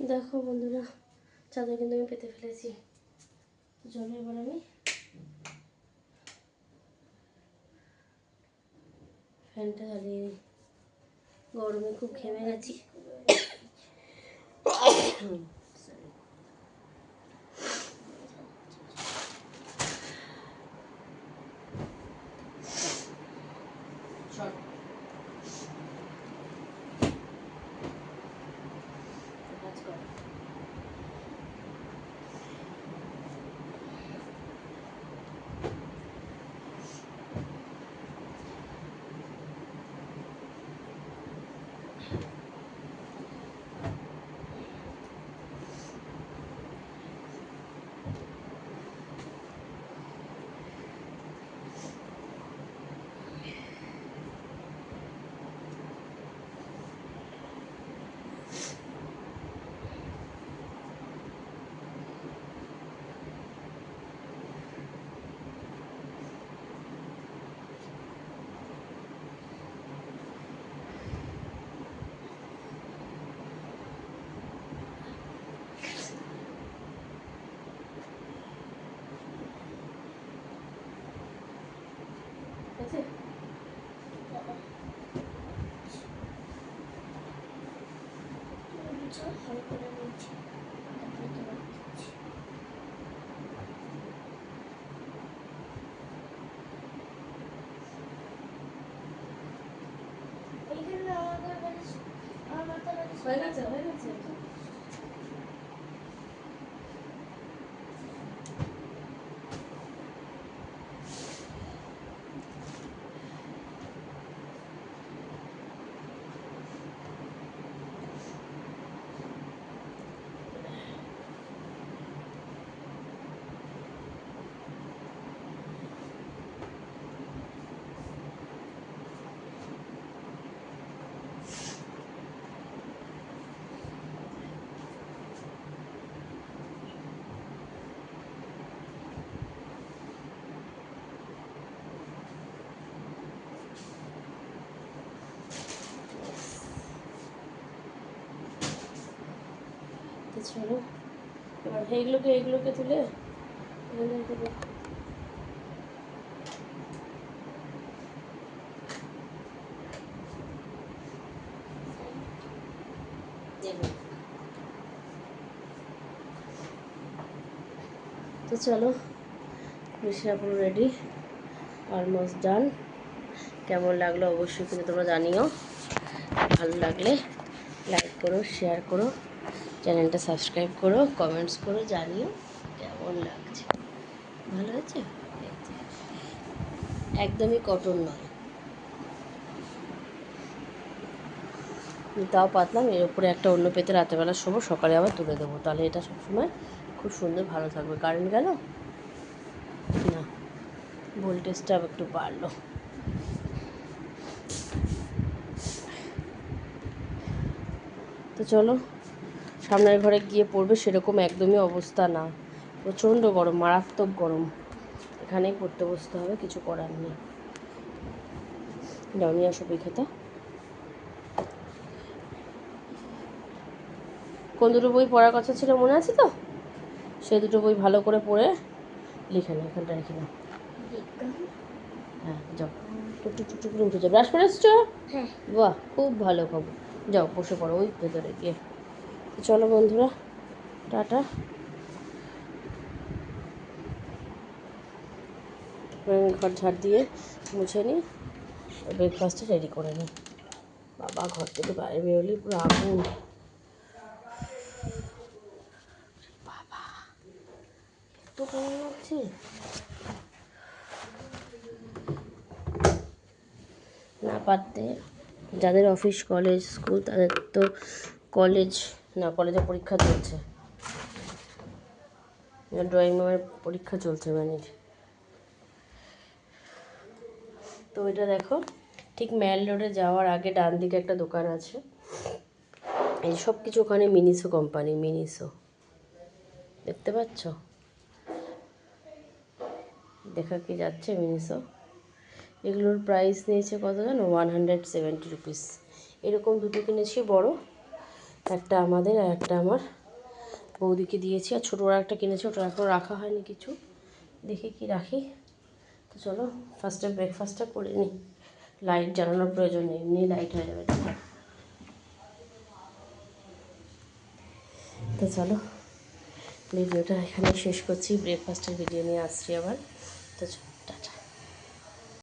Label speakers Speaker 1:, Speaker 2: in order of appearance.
Speaker 1: দেখো বন্ধুরা, চাদর কিন্তু আমি পেতে ফেলেছি। চলো এবার আমি ফ্যানটা চালিয়ে নিই। গরমে খুব ঘেমে গেছি। হয়ে গেছে। চলো এবার এইগুলোকে তুলে তো চলো, মিশরা পুরো রেডি, অলমোস্ট ডান। কেমন লাগলো অবশ্যই কিন্তু তোমরা জানিও। ভালো লাগলে লাইক করো, শেয়ার করো, চ্যানেলটা সাবস্ক্রাইব করো, কমেন্টস করো, জানিও কেমন লাগছে। ভালো হয়েছে? একদমই কটন নয়, তাও পাতলাম। এর উপরে একটা অন্য পেতে রাতেরবেলা শোবো, সকালে আবার তুলে দেবো। তাহলে এটা সবসময় খুব সুন্দর ভালো থাকবে। কারেন্ট গেল না, ভোল্টেজটা একটু বাড়লো। তো চলো, সামনের ঘরে গিয়ে পড়বে সেরকম একদমই অবস্থা না, প্রচণ্ড গরম, মারাত্মক গরম। এখানেই পড়তে বসতে হবে, কিছু করার নেই। যাও নিয়ে আসো বই খাতা। কোন দুটো বই পড়ার কথা ছিল মনে আছে তো? সে দুটো বই ভালো করে পড়ে লিখে নাও, এখানটা রেখে নাও। হ্যাঁ যাও, টুকটুক টুকটুক করে উঠে যাও। ব্রাশ করে এসছো? হ্যাঁ। বাহ, খুব ভালো খবর। যাও বসে পড়ো ওই ভেতরে গিয়ে। চলো বন্ধুরা, টাটা। আমি ঘর ঝাড় দিয়ে মুছে নিই, ব্রেকফাস্টটা রেডি করে নিই। বাবা, ঘর থেকে বাইরে বেরোলেই পুরো আগুন। বাবা, এত গরম লাগছে। না পারতে, যাদের অফিস, কলেজ, স্কুল, তাদের তো কলেজ না, কলেজে পরীক্ষা চলছে। ড্রয়িং রুমের পরীক্ষা চলছে মানে। তো এটা দেখো, ঠিক ম্যাল রোডে যাওয়ার আগে ডান দিকে একটা দোকান আছে। এই সব কিছু ওখানে মিনিসো কোম্পানি, মিনিসো দেখতে পাচ্ছ? দেখা কি যাচ্ছে মিনিসো? এগুলোর প্রাইস নিয়েছে কত জানো? 170 রুপিস। এরকম দুটো কিনেছি বড়, একটা আমাদের আর একটা আমার বৌদিকে দিয়েছি। আর ছোটো একটা কিনেছি, ওটা এখনও রাখা হয়নি কিছু, দেখি কি রাখি। তো চলো ফার্স্টে ব্রেকফাস্টটা করে নিই, লাইট জ্বালানোর প্রয়োজন নেই, এমনি লাইট হয়ে যাবে। তো চলো ভিডিওটা এখানে শেষ করছি, ব্রেকফাস্টের ভিডিও নিয়ে আসছি আবার। তো